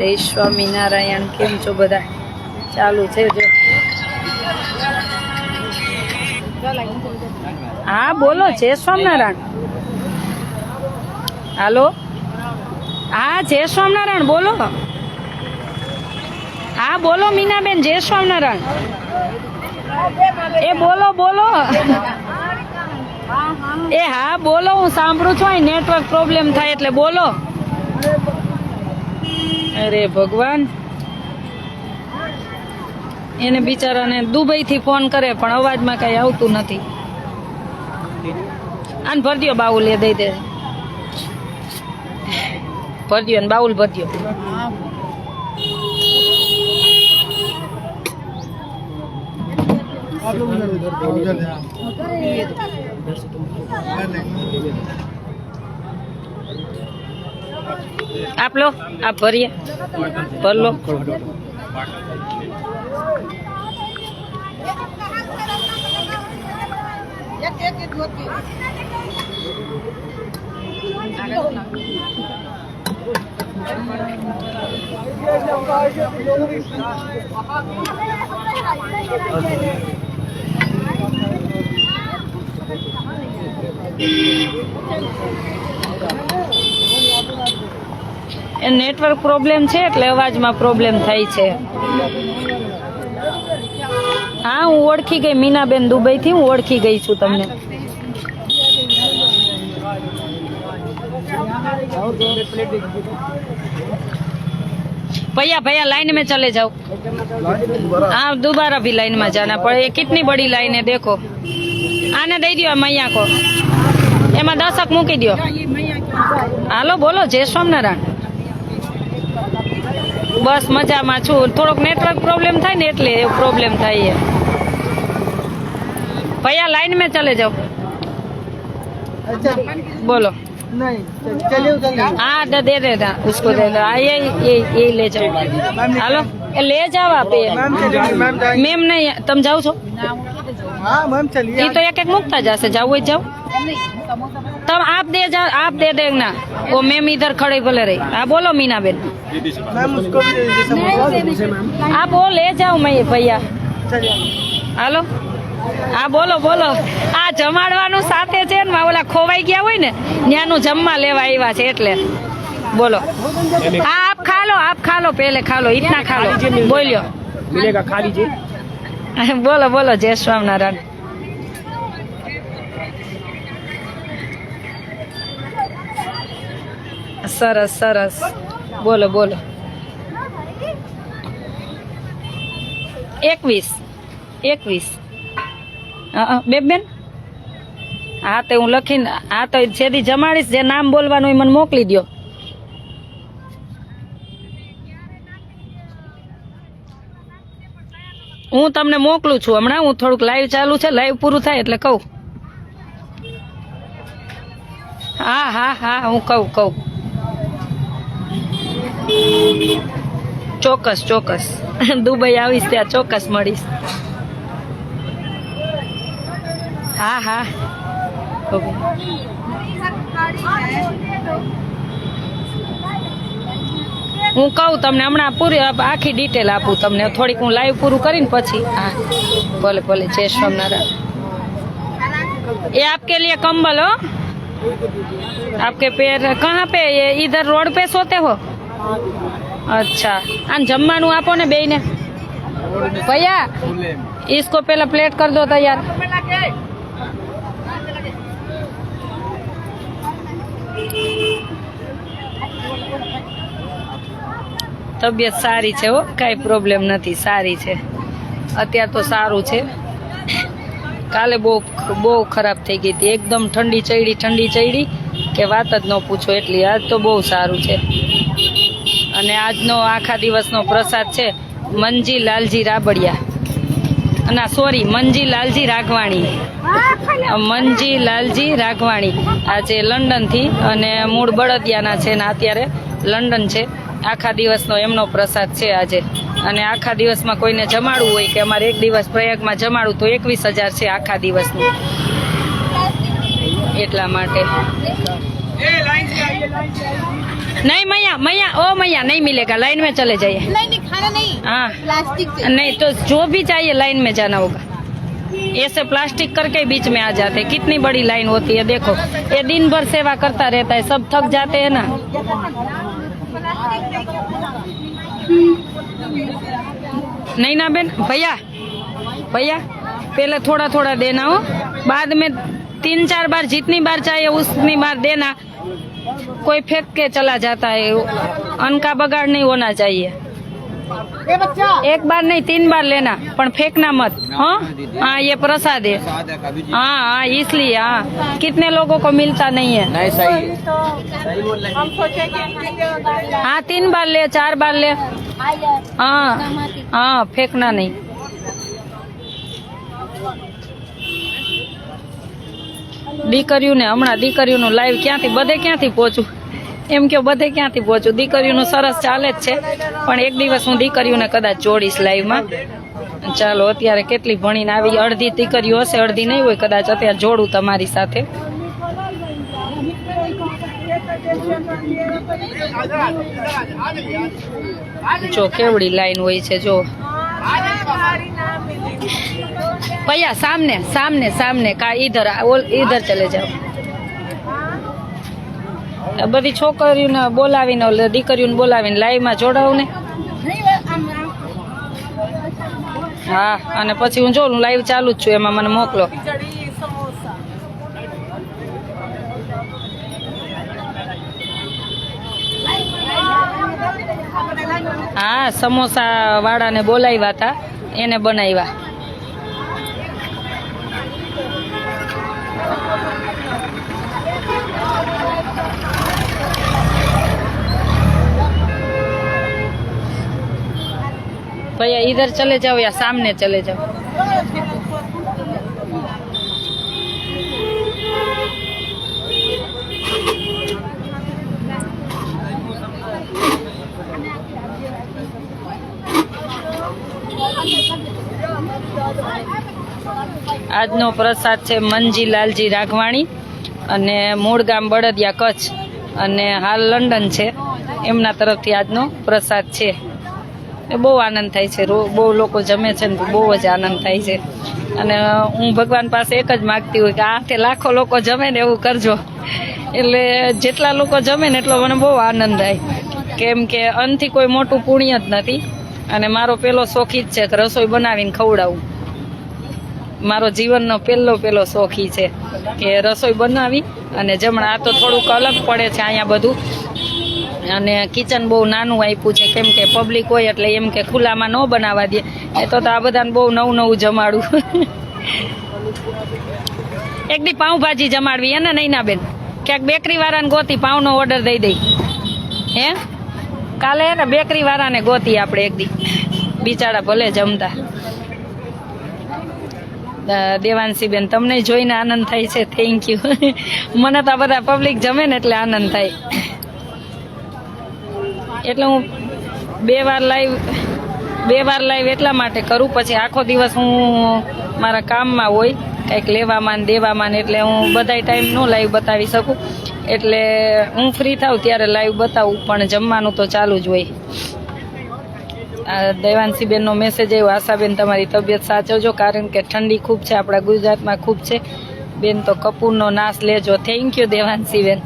જય સ્વામિનારાયણ. કેમ છો બધા? ચાલુ છે જો. હા બોલો. જય સ્વામિનારાયણ. હાલો. હા જય સ્વામિનારાયણ બોલો. હા બોલો મીનાબેન. જય સ્વામિનારાયણ. એ બોલો બોલો. એ હા બોલો. હું સાંભળું છું. અહીં નેટવર્ક પ્રોબ્લેમ થાય એટલે બોલો. અરે ભગવાન. એને બિચારાને દુબઈ થી ફોન કરે પણ અવાજમાં કઈ આવતું નથી. આને ભરદ્યો બાઉલ એ દઈ દે. ભરદ્યો ને બાઉલ ભરદ્યો. आप लो. आप भरिए. भर लो. એ નેટવર્ક પ્રોબ્લેમ છે એટલે અવાજમાં પ્રોબ્લેમ થાય છે. હા હું ઓળખી ગઈ મીનાબેન દુબઈ થી. હું ઓળખી ગઈ છું તમને. भैया भैया लाइन में चले जाओ. हाँ दोबारा भी लाइन में जाना पड़े. ये कितनी बड़ी लाइन है देखो. आने दे दियो मैया को. एमा 10 मूकी दियो. हालो बोलो. जय स्वामिनारायण. बस मजाમાં છું. થોડોક નેટવર્ક પ્રોબ્લેમ થાય ને એટલે પ્રોબ્લેમ થાય છે. भैया लाइन में चले जाओ. बोलो. नहीं चलिए. हाँ दे देना उसको. दे दो. ये ले जाओ. हेलो ले जाओ आप. मैम नहीं तुम जाओ छो. हाँ मैम चलिए. ये तो एक एक मुकता जासे. जाओ जाओ. तब आप दे जाओ. आप दे देना. वो मैम इधर खड़े बोले रही. हाँ बोलो मीना बेन. मैम उसको भी दे दीजिए. आप वो ले जाओ. मैं भैया हेलो. હા બોલો બોલો. આ જમાડવાનું સાથે છે ને ઓલા ખોવાઈ ગયા હોય ને ત્યાંનું જમવા લેવા આવ્યા છે એટલે બોલો. હા આપ ખા લો. આપ ખા લો. પહેલે ખા લો. ઇતના ખા લો. બોલ્યો મિલેગા. ખા લીજે. બોલો બોલો. જય સ્વામિનારાયણ. સરસ સરસ. બોલો બોલો. 21 બેન. હા તો હું લખીને. હા તો જેથી જમાડીશ જે નામ બોલવાનું એ મને મોકલી દો. હું તમને મોકલું છું હમણાં. હું થોડુંક લાઈવ ચાલુ છે. લાઈવ પૂરું થાય એટલે કહું. હા હા હા હું કહું. ચોક્કસ ચોક્કસ. દુબઈ આવીશ ત્યાં ચોક્કસ મળીશ. હા હા હું કહું તમને હમણાં પૂરી આખી ડિટેલ આપું તમને. થોડીક હું લાઈવ પૂરું કરીને પછી. હા ભલે ભલે. જય સ્વામિનારાયણ. ये आपके लिए कंबल हो. आपके पैर कहाँ पे? ये इधर रोड पे सोते हो? अच्छा. आन जमवानुं आपो ने बेय ने. भैया इसको पहला प्लेट कर दो तैयार. તબિયત સારી છે હો. કાંઈ પ્રોબ્લેમ નથી. સારી છે અત્યારે તો. સારું છે. કાલે બહુ ખરાબ થઈ ગઈ હતી. એકદમ ઠંડી ચડી કે વાત જ ન પૂછો એટલી. આજ તો બહુ સારું છે. અને આજનો આખા દિવસનો પ્રસાદ છે મંજી લાલજી રાબડિયા. ના સોરી મંજી લાલજી રાઘવાણી. મંજી લાલજી રાઘવાણી આજે લંડનથી અને મૂળ બળદિયાના છે ને અત્યારે લંડન છે. આખા દિવસનો એમનો પ્રસાદ છે આજે. અને આખા દિવસમાં કોઈને જમાડવું હોય કે અમારે એક દિવસ પ્રયાગમાં જમાડવું તો 21,000 છે આખા દિવસનું. એટલા માટે नहीं मैया मैया ओ मैया नहीं मिलेगा, लाइन में चले जाइए। नहीं खाना नहीं, हाँ प्लास्टिक से। नहीं तो जो भी चाहिए लाइन में जाना होगा। ऐसे प्लास्टिक करके बीच में आ जाते हैं, कितनी बड़ी लाइन होती है। देखो ये दिन भर सेवा करता रहता है, सब थक जाते हैं ना। नहीं ना बेन, भैया भैया पहले थोड़ा थोड़ा देना हो, बाद में 3-4 बार जितनी बार चाहिए उतनी बार देना। कोई फेंक के चला जाता है, अन्न का बगाड़ नहीं होना चाहिए। एक बार नहीं 3 बार लेना, पर फेंकना मत। हाँ हाँ ये प्रसाद है। हाँ हाँ इसलिए हाँ, कितने लोगों को मिलता नहीं है। नहीं सही हाँ 3 बार ले, 4 बार ले। हाँ हाँ फेंकना नहीं। દીકરીઓને હમણાં દીકરીઓનું લાઈવ ક્યાંથી બધે ક્યાંથી પહોંચું, એમ કે બધે ક્યાંથી પહોંચું। દીકરીઓનું સરસ ચાલે જ છે, પણ એક દિવસ હું દીકરીઓને કદાચ જોડીશ લાઈવમાં। ચાલો અત્યારે કેટલી ભણીને આવી, અડધી દીકરીઓ હશે અડધી નહીં હોય, કદાચ અત્યારે જોડું તમારી સાથે। જો કેવડી લાઈન હોય છે જો। भैया सामने सामने सामने का इधर इधर चले जाओ। बधी छोकरीओने बोलावीने दीकरीओने बोलावीने लाइव में जोड़ाव ने। हाँ अने पछी हूँ जो लाइव चालू ज छुं एमां मने मोकलो। हाँ समोसा वाड़ा ने बोलाव्या था, एने बनाव्या। भैया इधर चले जाओ या सामने चले जाओ। આજનો પ્રસાદ છે મંજી લાલજી રાઘવાણી અને મૂળ ગામ બળદિયા કચ્છ અને હાલ લંડન છે, એમના તરફથી આજનો પ્રસાદ છે। બહુ આનંદ થાય છે, બહુ લોકો જમે છે ને બહુ જ આનંદ થાય છે। અને હું ભગવાન પાસે એક જ માગતી હોય કે આ લાખો લોકો જમે ને એવું કરજો, એટલે જેટલા લોકો જમે ને એટલો મને બહુ આનંદ થાય, કેમ કે અન્નથી કોઈ મોટું પુણ્ય જ નથી। અને મારો પેલો શોખ જ છે કે રસોઈ બનાવીને ખવડાવું। મારો જીવનનો પહેલો શોખ ઈ છે કે રસોઈ બનાવી અને જમણા। આ તો થોડુંક અલગ પડે છે અહીંયા બધું, અને કિચન બહુ નાનું આપ્યું છે, કેમ કે પબ્લિક હોય એટલે એમ કે ખુલ્લામાં ન બનાવવા દે, એ તો આ બધાને બહુ નવું જમાડું। એક દી પાઉંભાજી જમાડવી એને નહીં ના બેન, ક્યાંક બેકરી વાળાને ગોતી પાઉંનો ઓર્ડર દઈ દઈ। હે કાલે ને બેકરી વાળાને ગોતી આપણે એક દી, બિચારા ભલે જમતા। દેવાંશી બેન તમને જોઈને આનંદ થાય છે, થેન્ક યુ। મને તો આ બધા પબ્લિક જમે ને એટલે આનંદ થાય, એટલે હું બે વાર લાઈવ એટલા માટે કરું, પછી આખો દિવસ હું મારા કામમાં હોય કંઈક લેવામાં ને દેવામાં ને, એટલે હું બધાય ટાઈમ નો લાઈવ બતાવી શકું, એટલે હું ફ્રી થાઉં ત્યારે લાઈવ બતાવું, પણ જમવાનું તો ચાલુ જ હોય। દેવાંશી બેનનો મેસેજ આવ્યો, આશાબેન તમારી તબિયત સાચવજો કારણ કે ઠંડી ખૂબ છે, આપણા ગુજરાતમાં ખૂબ છે બેન, તો કપૂરનો નાશ લેજો। થેન્ક યુ દેવાંશી બેન।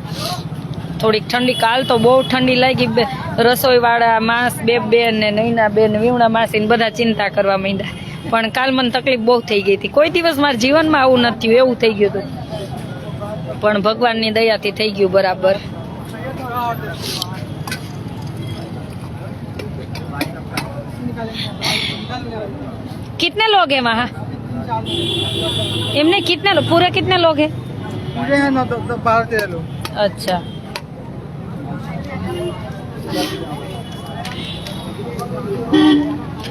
થોડીક ઠંડી, કાલ તો બહુ ઠંડી લાગી, રસોઈવાળા માસ બેન ને નૈના બેન વીવણા માસી ને બધા ચિંતા કરવા માંડ્યા, પણ કાલ મને તકલીફ બહુ થઈ ગઈ હતી। કોઈ દિવસ મારા જીવનમાં આવું નથી થયું, એવું થઈ ગયું હતું, પણ ભગવાનની દયાથી થઈ ગયું બરાબર। कितने लोग हैं वहाँ? इनमें कितने लोग, पूरे कितने लोग हैं? पूरे हैं 12-13 लोग। अच्छा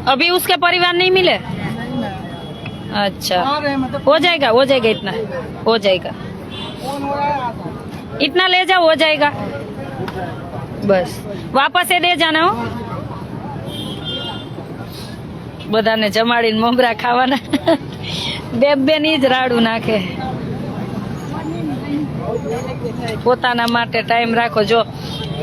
अभी उसके परिवार नहीं मिले? अच्छा हो जाएगा इतना हो जाएगा, इतना ले जाओ हो जाएगा, बस वापस से दे जाना हो। બધાને જમાડીને મમરા ખાવાના, બે ની જ રાડું નાખે। પોતાના માટે ટાઈમ રાખો। જો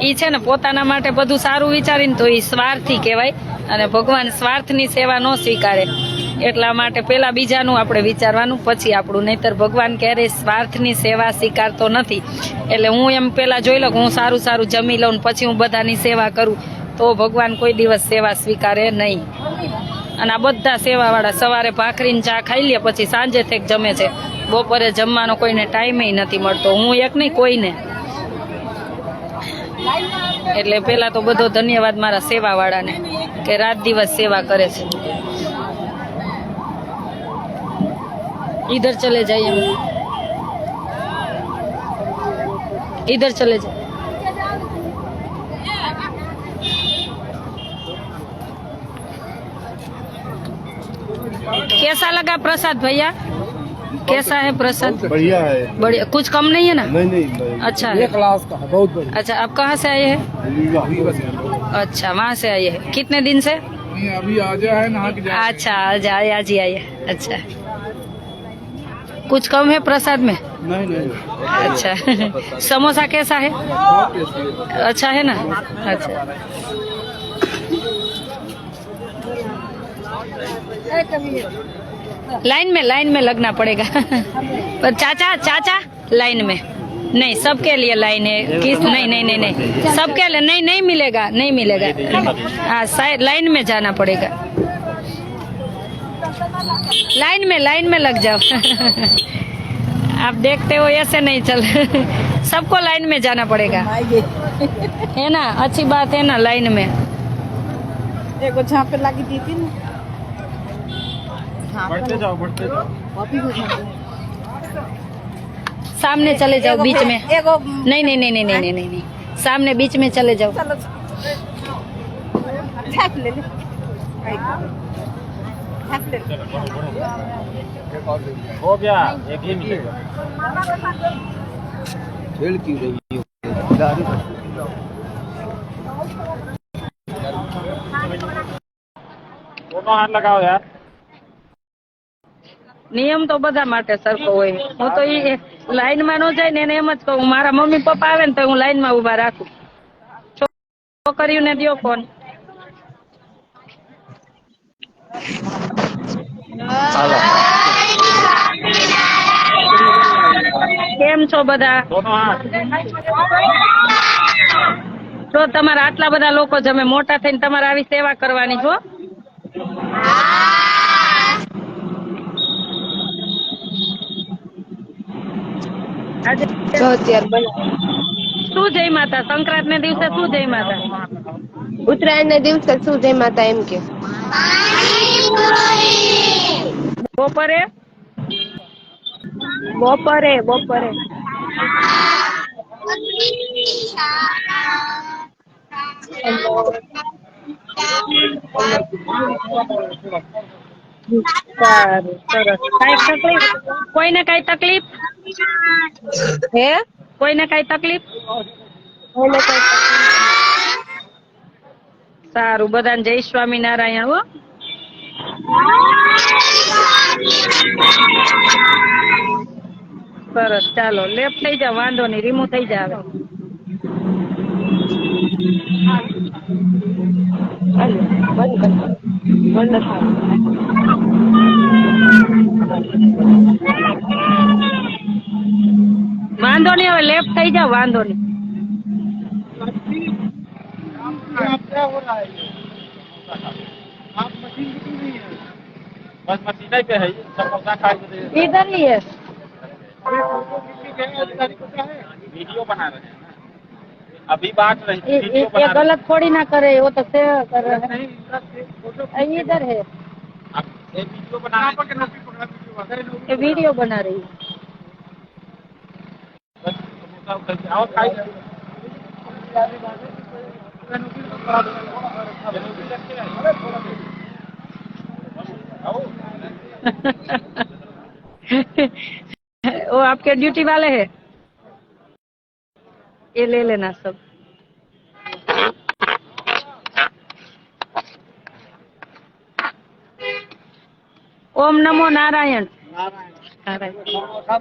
ઈ છે ને પોતાના માટે બધું સારું વિચારીને તો ઈ સ્વાર્થી કહેવાય, અને ભગવાન સ્વાર્થની સેવા ન સ્વીકારે. એટલા માટે પેલા બીજાનું આપણે વિચારવાનું, પછી આપણું. નહીતર ભગવાન ક્યારેય સ્વાર્થની સેવા સ્વીકારતો નથી. એટલે હું એમ પેલા જોઈ લઉં કે હું સારું સારું જમી લઉં ને પછી હું બધાની સેવા કરું, તો ભગવાન કોઈ દિવસ સેવા સ્વીકારે નહીં. અને આ બધા સેવાવાળા સવારે ભાખરીને ચા ખાઈ લે, પછી સાંજે થેક જમે છે. બપોરે જમવાનો કોઈને ટાઈમે નથી મળતો, હું એક નહીં કોઈને. એટલે પેલા તો બધો ધન્યવાદ મારા સેવાવાળાને કે રાત દિવસ સેવા કરે છે. इधर चले जाइए, इधर चले जाइए. कैसा लगा प्रसाद भैया? कैसा है प्रसाद? बढ़िया है। बढ़िया, कुछ कम नहीं है ना? नहीं अच्छा है. क्लास का बहुत बढ़िया। अच्छा, आप कहाँ से आए हैं? अच्छा, वहाँ से आए हैं. कितने दिन से? अभी आ जाए नहा के जाए। अच्छा, आज आए, आज ही आए. अच्छा, कुछ कम है प्रसाद में? नहीं अच्छा. समोसा कैसा है? अच्छा है ना? अच्छा. लाइन में लगना पड़ेगा. पर चाचा चाचा लाइन में नहीं, सबके लिए लाइन है. किस नहीं सबके लिए नहीं मिलेगा, नहीं मिलेगा. हाँ, लाइन में जाना पड़ेगा. लाइन में लग जाओ. आप देखते हो ऐसे नहीं चल. सबको लाइन में जाना पड़ेगा, है ना? अच्छी बात है ना, लाइन में. देखो जहाँ पे लगी थी ना, बढ़ते जाओ। सामने चले जाओ बीच में. नहीं, सामने बीच में चले जाओ. चलो छाप ले ले। हो गया, एक ही मिलेगा। खेल क्यों रही हो? दोनों हाथ लगाओ यार. નિયમ તો બધા માટે સરખો હોય. હું તો એ લાઈનમાં ન જાય ને એને એમ જ કહું, મારા મમ્મી પપ્પા આવે ને તો હું લાઈનમાં ઉભા રાખું. છોકરીઓને દ્યો ફોન. કેમ છો બધા? दोनों हाथ. જો તમારા આટલા બધા લોકો જમે, મોટા થઈને તમારે આવી સેવા કરવાની છો. આજે શું જય માતા? સંક્રાંત ને દિવસે શું જય માતા? ઉત્તરાયણ ના દિવસે શું જય માતા એમ કે બપોરે બપોરે સારું, સરસ. કઈ તકલીફ? કોઈને કઈ તકલીફ? હે કોઈને કઈ તકલીફ? સારું, બધાને જય સ્વામિનારાયણ. હો, સરસ. ચાલો લેફ્ટ થઈ જાવ, વાંધો નહીં, રીમું થઈ જાવ. વાંધો નહીં, હવે લેફ્ટ થઈ જાવ, વાંધો નહીં. क्या हो रहा है? आप मशीन क्यों नहीं है? बस मशीन पे है, समोसा खा के इधर ही है. अधिकारी को क्या है? वीडियो बना रहे हैं ना, अभी बात रही ये वीडियो बना रहे गलत थोड़ी ना करे, वो तो सेवा कर रहे हैं। नहीं फोटो हैं. इधर है, अब ये वीडियो बना रहे हैं, ये वीडियो बना रही है. बस समोसा उधर से आओ खाई वो आपके ड्यूटी वाले हैं, ये ले लेना सब. ओम नमो नारायण. नारायण.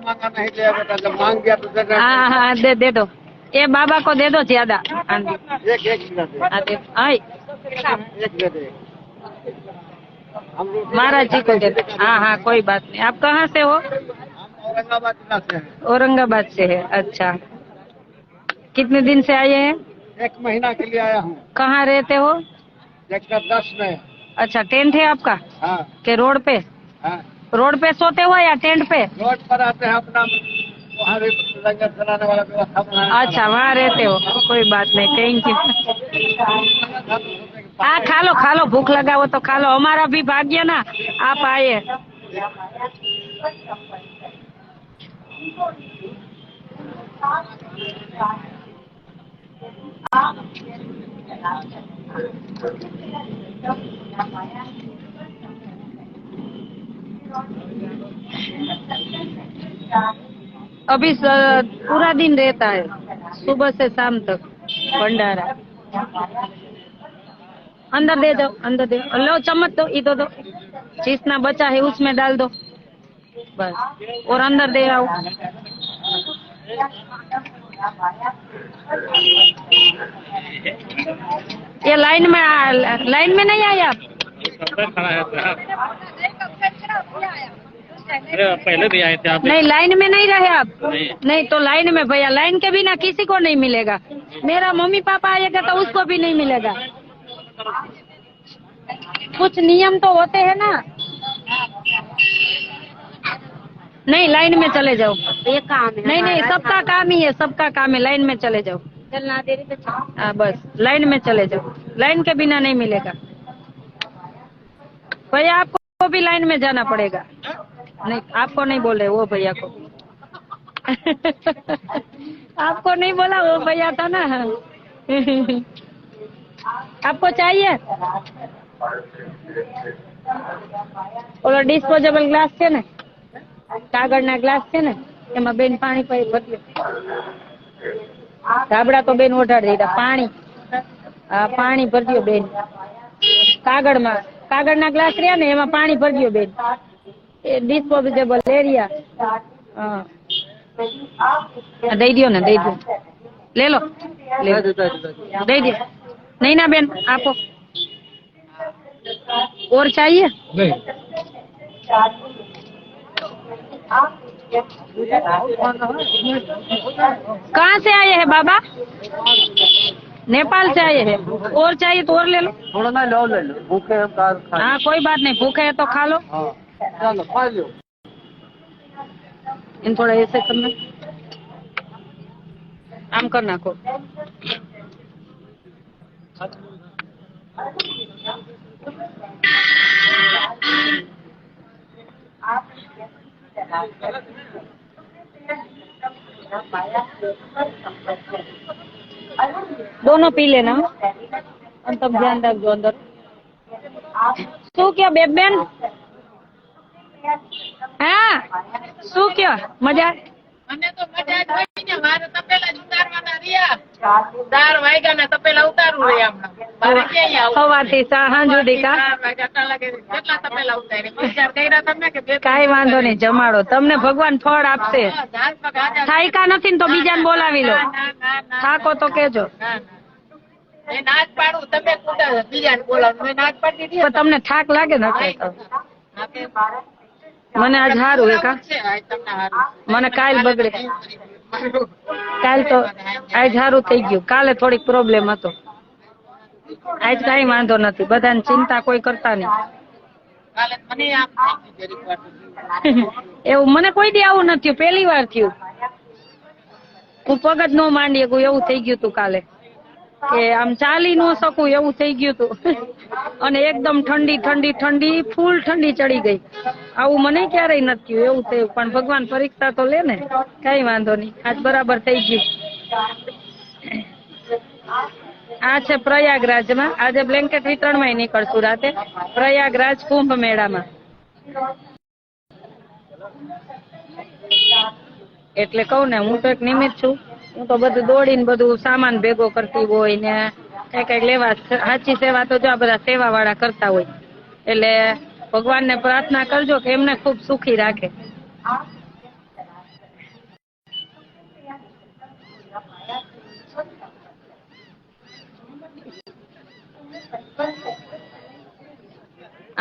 मांगा नहीं दिया बेटा, जब मांग गया तो हाँ दे दो. ये बाबा को दे दो ज्यादा। आंधी एक मिनट आते आई एक मिनट हम लोग महाराज जी को दे दो। हाँ हाँ कोई बात नहीं। आप कहाँ से हो? हम औरंगाबाद जिला से हैं। औरंगाबाद से है। अच्छा, कितने दिन से आए हैं? 1 महीना के लिए आया हूँ। कहाँ रहते हो? सेक्टर 10 में। अच्छा, टेंट है आपका हाँ के रोड पे? हाँ, रोड पे सोते हो या टेंट पे? रोड पर आते हैं अपना वहाँ भी लंगर चलाने वाला व्यवस्था बनाया। अच्छा, वहाँ रहते हो, कोई बात नहीं, थैंक यू। हाँ खा लो, भूख लगा हो तो खा लो। हमारा भी भाग्य ना आप आए। अभी पूरा दिन रहता है, सुबह से शाम तक भंडारा। अंदर दे दो, अंदर दे लो, चम्मच दो, इधर दो, जितना बचा है उसमें डाल दो बस, और अंदर दे आओ। ये लाइन में नहीं आए आप? खड़ा है पहले भी आए थे आप? नहीं, लाइन में नहीं रहे आप? नहीं तो लाइन में भैया, लाइन के बिना किसी को नहीं मिलेगा। मेरा मम्मी पापा आएगा तो उसको भी नहीं मिलेगा। कुछ नियम तो होते हैं ना। नहीं, लाइन में चले जाओ। ये काम है? नहीं, सबका काम ही है, सबका काम है। लाइन में चले जाओ। चलना देरी पे। हाँ बस, लाइन में चले जाओ, लाइन के बिना नहीं मिलेगा भैया। आपको भी लाइन में जाना पड़ेगा। नहीं, आपको नहीं बोल रहे, वो भैया को। आपको नहीं बोला, वो भैया था ना। आपको चाहिए? ઓલો ડિસ્પોઝેબલ ગ્લાસ છે ને, કાગળના ગ્લાસ છે ને, એમાં બેન પાણી પી ભર્યું. ધાબળા તો બેન ઓઢાડી દીધા. પાણી ભર્યું બેન કાગળમાં. કાગળના ગ્લાસ રહ્યા ને એમાં પાણી ભર્યું બેન. એ ડિસ્પોઝેબલ એરિયા. હા, દઈ દો ને, દઈ દો. ले लो, दे दिया। नहीं ना बेन, आपको और चाहिए? नहीं। कहाँ से आए हैं बाबा? नेपाल से आए हैं। और चाहिए तो और ले लो। थोड़ा ना लो, ले लो, भूखे हम खा। हाँ कोई बात नहीं, भूखे है तो खा लो। हाँ चलो खा लो। इन थोड़ा ऐसे करना, आम करना को। दोनों पी लेना और तब ध्यान रखो अंदर। શું કયો બેન? હા શું કયો? મજા? મને તો મજા જ પડી ને. મારે તપેલા જ ઉતારવાના રહ્યા. 4 વાગ્યા ને તપેલા ઉતારવું રહ્યા હમણાં. મારે ક્યાંય આવું સવારથી સાંજ સુધી કા? 4 વાગ્યા આટલા લાગે. કેટલા તપેલા ઉતારે? વિચાર કર્યા તમે કે બે કાઈ વાંધો નહીં, જમાડો. તમને ભગવાન ફળ આપશે. ધાર પગ હાજર. થાયકા નથી ને તો બીજાને બોલાવી લો. ના. થાકો તો કેજો. એ નાચ પાડું, તમે કુટા બીજાને બોલાવો. મેં નાચ પાડી દીધી. પણ તમને થાક લાગે ને? મને આજ હારું હે કા? મને કાલ બગડે. કાલ તો આજ હારું થઈ ગયું. કાલે થોડીક પ્રોબ્લેમ હતો. આજ કઈ વાંધો નથી. બધાને ચિંતા કોઈ કરતા નહીં. કાલે મને આમ થઈ ગયું જરીક વાર. એવું મને કોઈ દી આવું નથી, પહેલી વાર થયું. હું પગ જ ન માંડી શકું એવું થઈ ગયું તું કાલે, કે આમ ચાલી ન શકું એવું થઈ ગયું તું. અને એકદમ ઠંડી ફૂલ ઠંડી ચડી ગઈ. આવું મને ક્યારેય નથી થયું, એવું થયું. પણ ભગવાન પરીક્ષા તો લે ને, કઈ વાંધો નહીં. આજ બરાબર થઈ ગયું. આ છે પ્રયાગરાજમાં. આજે બ્લેન્કેટ વિતરણમાં નીકળશું રાતે, પ્રયાગરાજ કુંભ મેળામાં. એટલે કહું ને, હું તો એક નિમિત્ત છું. હું તો બધું દોડીને બધું સામાન ભેગો કરતી હોય ને કઈક લેવા. સાચી સેવા તો જો આ બધા સેવા વાળા કરતા હોય. એટલે ભગવાનને પ્રાર્થના કરજો કે એમને ખૂબ સુખી રાખે.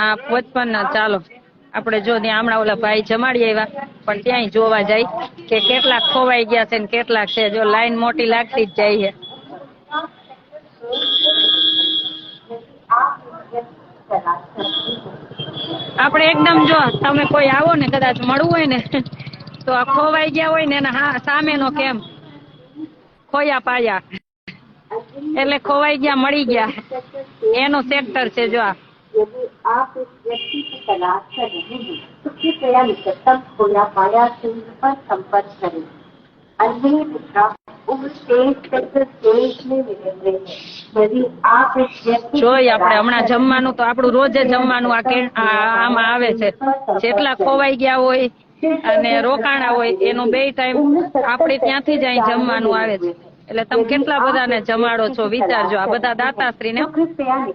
આ 55 ચાલો આપણે જો ત્યાં હમણાં ઓલા ભાઈ જમાડી આવ્યા પણ ત્યાંય જોવા જાય કે કેટલાક ખોવાઈ ગયા છે ને કેટલાક છે. જો લાઈન મોટી લાગતી જ જાય છે. આપણે એકદમ જો તમે કોઈ આવો ને કદાચ મળવું હોય ને તો આ ખોવાઈ ગયા હોય ને એના સામેનો કેમ ખોયા પાયા એટલે ખોવાઈ ગયા મળી ગયા એનો સેક્ટર છે. જો આ यदि आप इस व्यक्ति की तलाश कर रहे हैं तो कृपया निकटतम खोया पाया केंद्र पर संपर्क करें. अन्य मित्र उस स्टेज तक स्टेज में मिल रहे हैं. यदि आप इस व्यक्ति જોઈ આપણે હમણાં જમવાનું તો આપણું રોજે જમવાનું આમાં આવે છે. જેટલા ખોવાઈ ગયા હોય અને રોકાણા હોય એનું 2 ટાઈમ આપણે ત્યાંથી જ અહીં જમવાનું આવે છે. એટલે તમે કેટલા બધાને જમાડો છો વિચારજો. આ બધા દાતાશ્રીને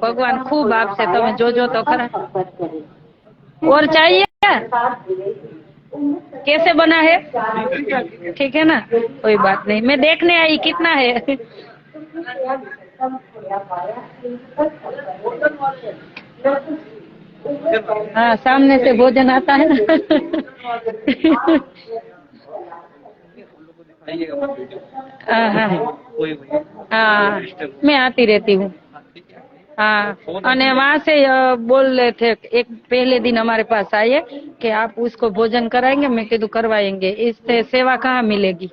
ભગવાન ખૂબ આપશે. તમે જોજો તો ખરા. और चाहिए कैसे बना है? ठीक है ना, कोई बात नहीं. मैं देखने आई कितना है. हाँ सामने से भोजन आता है ना. हाँ हाँ हाँ मैं आती रहती हूँ. हाँ અને वहाँ से बोल रहे थे एक पहले दिन हमारे पास आए कि आप उसको भोजन कराएंगे. मैं कह दूं करवाएंगे. इससे सेवा कहाँ मिलेगी.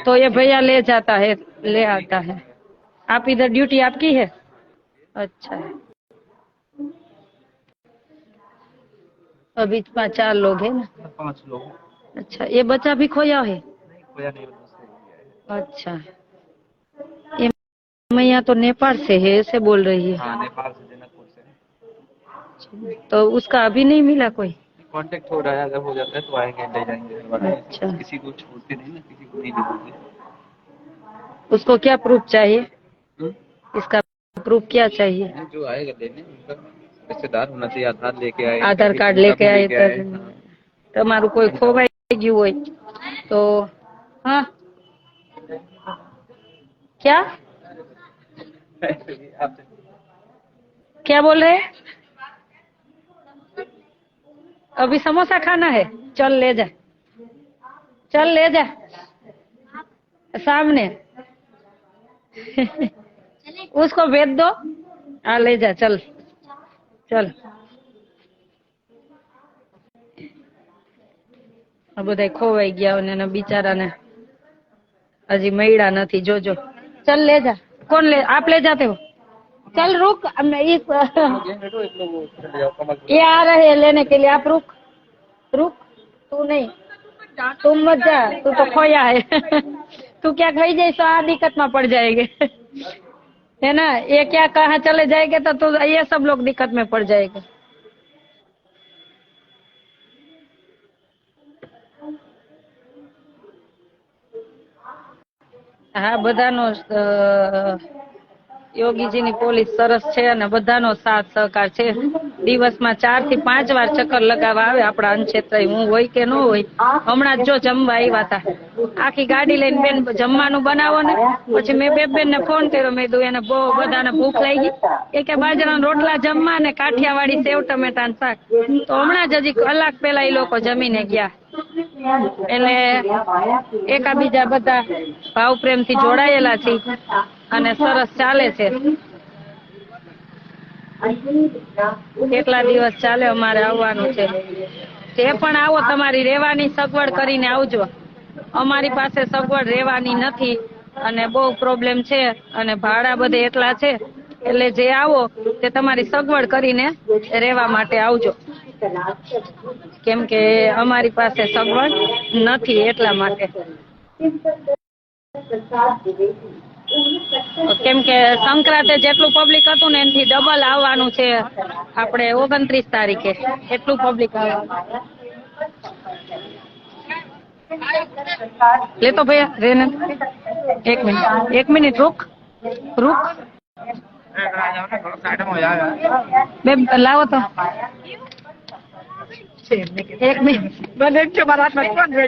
तो ये भैया ले जाता है ले आता है. आप इधर ड्यूटी आपकी है? अच्छा है. अभी 4 लोग हैं ना? 5 लोग. अच्छा ये बच्चा भी खोया है? खोया नहीं. अच्छा ये मैया तो नेपाल से है ऐसे बोल रही है. हाँ नेपाल से जनकपुर से. तो उसका अभी नहीं मिला कोई? कांटेक्ट हो रहा है. अगर हो जाता है तो आएंगे ले जाएंगे. अच्छा किसी को छोड़ते नहीं ना, किसी को नहीं छोड़ते. उसको क्या प्रूफ चाहिए? इसका प्रूफ क्या चाहिए? जो आएगा लेने उनका रिश्तेदार होना चाहिए. आधार लेके आए, आधार कार्ड लेके आए तो તમારું કોઈ ખોવાઈ ગયું હોય તો हाँ क्या क्या बोल रहे हैं? अभी समोसा खाना है. चल ले जा, चल ले जा सामने. उसको भेज दो. हाँ ले जा चल चल. આ બધા ખોવાઈ ગયા અને બિચારાને હજી મળ્યા નથી. જોજો. चल ले जा. कौन ले? आप ले जाते हो? चल रुक. ये आ रहे हैं लेने के लिए. आप रुक रुक. तू नहीं, तुम मत जा. तू तो खोया है. तू क्या खाई जाए तो आ दिक्कत में पड़ जाएंगे. है ना. ये क्या कहाँ चले जाएंगे तो ये सब लोग दिक्कत में पड़ जाएंगे. હા બધાનો યોગીજીની પોલીસ સરસ છે અને બધાનો સાથ સહકાર છે. દિવસમાં 4 થી 5 વાર ચક્કર લગાવવા આવે આપણા અનક્ષેત્ર. હું હોય કે ન હોય. હમણાં જો જમવા આવ્યા હતા. આખી ગાડી લઈને બેન જમવાનું બનાવો ને. પછી મેં બેન ને ફોન કર્યો. મેં કીધું એને બહુ બધાને ભૂખ લાગી. કે બાજરાના રોટલા જમવા ને કાઠિયાવાડી સેવ ટમેટાનું શાક. તો હમણાં જ હજી કલાક પહેલા એ લોકો જમીને ગયા. એટલે એકાબીજા બધા ભાવ પ્રેમથી જોડાયેલા છે અને સરસ ચાલે છે. કેટલા દિવસ ચાલે અમારે આવવાનું છે. જે પણ આવો તમારી રહેવાની સગવડ કરીને આવજો. અમારી પાસે સગવડ રહેવાની નથી અને બહુ પ્રોબ્લેમ છે અને ભાડા બધે એટલા છે. એટલે જે આવો તે તમારી સગવડ કરીને રહેવા માટે આવજો. કેમ કે અમારી પાસે સગવડ નથી એટલા માટે. કેમ કે સંક્રાંતે જેટલું પબ્લિક હતું ને એનાથી ડબલ આવવાનું છે. આપણે 29 તારીખે એટલું પબ્લિક આવવાનું. લેતો ભૈયા રેને. 1 મિનિટ રૂક રૂક. બે લાવો તો. 1 મિનિટ.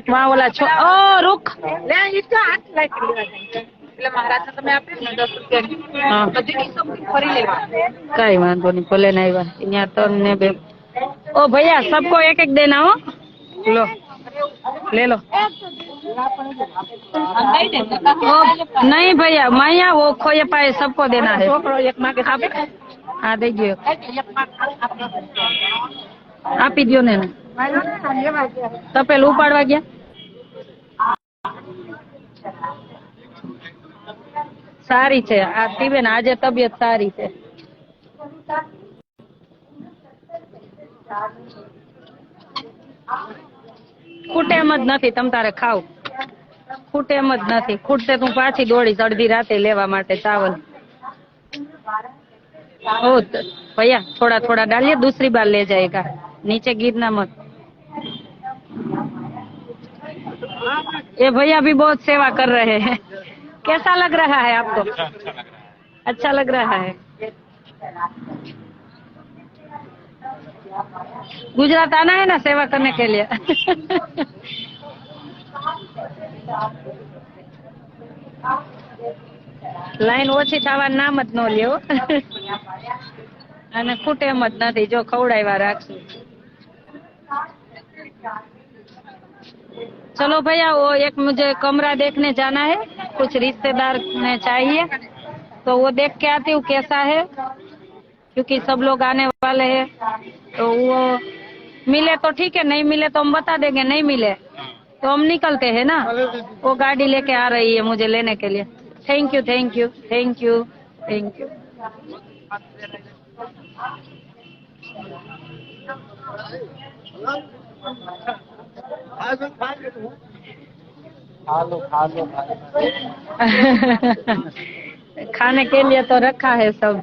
વहाँ वाला ओ रुक. એટલે મહારાજને તમે આપ્યું ને 10 રૂપિયા હા બધી કિસ્સો ફરી લેવા. કઈ વાંધો નહીં. ભલે ને આવ્યા. અહીંયા 3 ને 2 ओ भैया सबको एक एक देना हो, लो ले लो। ओ नहीं भैया मैया वो खोए पाए सबको देना है। हाँ दीजिए આપી દો ને તપેલું ઉપાડવા ગયા સારી છે આરતીબેન આજે તબિયત સારી છે ખૂટે એમ જ નથી તમ તારે ખાવ ખૂટે એમ જ નથી ખૂટતે તું પાછી દોડીશ અડધી રાતે લેવા માટે ચાવલ ओ भैया थोड़ा थोड़ा डालिए दूसरी बार ले जाएगा नीचे गिरना मत ये भैया भी बहुत सेवा कर रहे हैं कैसा लग रहा है आपको अच्छा लग रहा है गुजरात आना है ना सेवा करने के लिए લાઈન ઓછી થવા નામ જ ન લ્યો અને ખૂટે એમ જ નથી જો ખવડાવ્યા રાખશું चलो भैया वो एक मुझे कमरा देखने जाना है कुछ रिश्तेदार ने चाहिए तो वो देख के आती हूँ कैसा है क्योंकि सब लोग आने वाले हैं तो वो मिले तो ठीक है नहीं मिले तो हम बता देंगे नहीं मिले तो हम निकलते हैं ना वो गाड़ी लेके आ रही है मुझे लेने के लिए thank you thank you thank you thank you खाने के लिए तो रखा है सब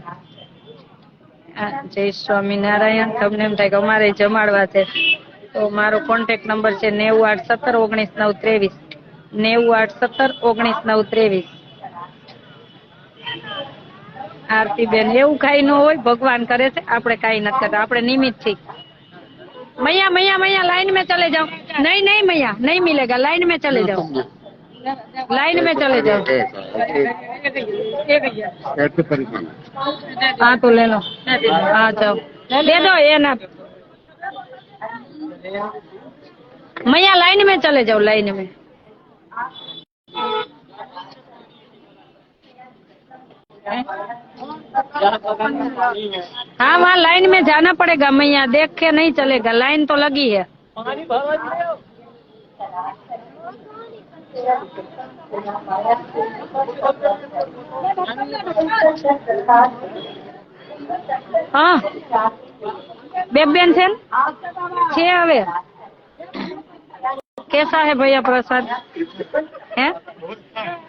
जय स्वामीनारायण તમને એમ થાય કે અમારે જમાડવા છે તો મારો કોન્ટેક્ટ નંબર છે 98171993 98171993 આરતીબેન એવું કઈ ન હોય ભગવાન કરે છે આપણે કઈ નથી કરતા આપણે નિમિત્ત છીએ मैया मैया मैया लाइन में चले जाओ नहीं नहीं मैया नहीं मिलेगा लाइन में चले जाओ लाइन में चले जाओ हाँ तो ले लो हाँ जाओ दे दो ये ना मैया लाइन में चले जाओ लाइन में हाँ वहाँ लाइन में जाना पड़ेगा मैया देख के नहीं चलेगा लाइन तो लगी है हाँ बेबेन से छे हवे कैसा है भैया प्रसाद है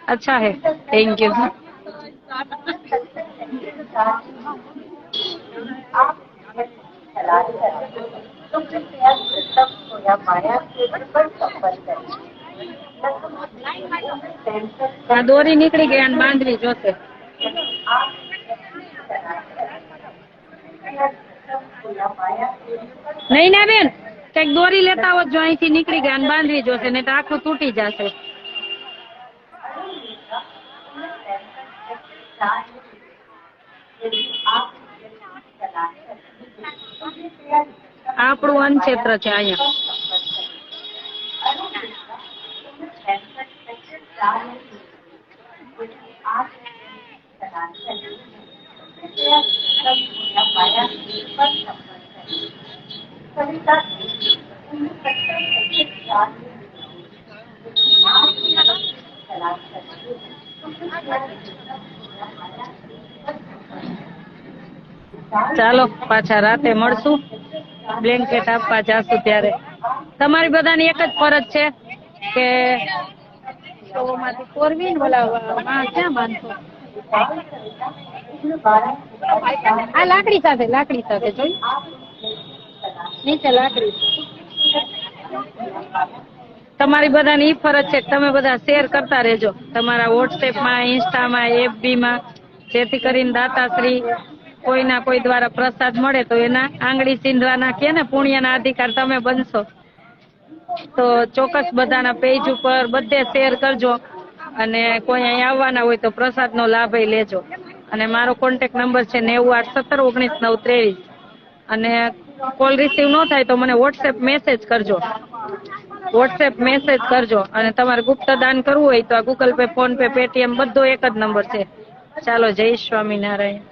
अच्छा है थैंक यू આ દોરી નીકળી ગઈ અને બાંધવી જોશે નહીં ના બેન કઈક દોરી લેતા હોત જો અહીંથી નીકળી ગયા અને બાંધવી જોશે નહીં તો આખું તૂટી જશે આપણું વન ક્ષેત્ર છે અહીંયા ચાલો પાછા રાતે મળશું બ્લેન્કેટ આપવા જાશું ત્યારે તમારી બધાની એક જ ફરજ છે કે માંથી ફોરવીન બોલાવવા ક્યાં બાંધશો આ લાકડી સાથે જોઈ નીચે લાકડી તમારી બધાની ઈ ફરજ છે તમે બધા શેર કરતા રહેજો તમારા વોટ્સએપમાં ઇન્સ્ટામાં એફબીમાં જેથી કરીને દાતાશ્રી કોઈના કોઈ દ્વારા પ્રસાદ મળે તો એના આંગળી ચીંધવાના કે ને પુણ્યના અધિકાર તમે બનશો તો ચોક્કસ બધાના પેજ ઉપર બધે શેર કરજો અને કોઈ અહીં આવવાના હોય તો પ્રસાદનો લાભ લેજો અને મારો કોન્ટેક્ટ નંબર છે 98171993 અને કોલ રિસીવ ન થાય તો મને વોટ્સએપ મેસેજ કરજો. અને તમારે ગુપ્ત દાન કરવું હોય તો આ Google pay, phone pay, Paytm બધો એક જ નંબર છે. ચાલો, જય સ્વામિનારાયણ.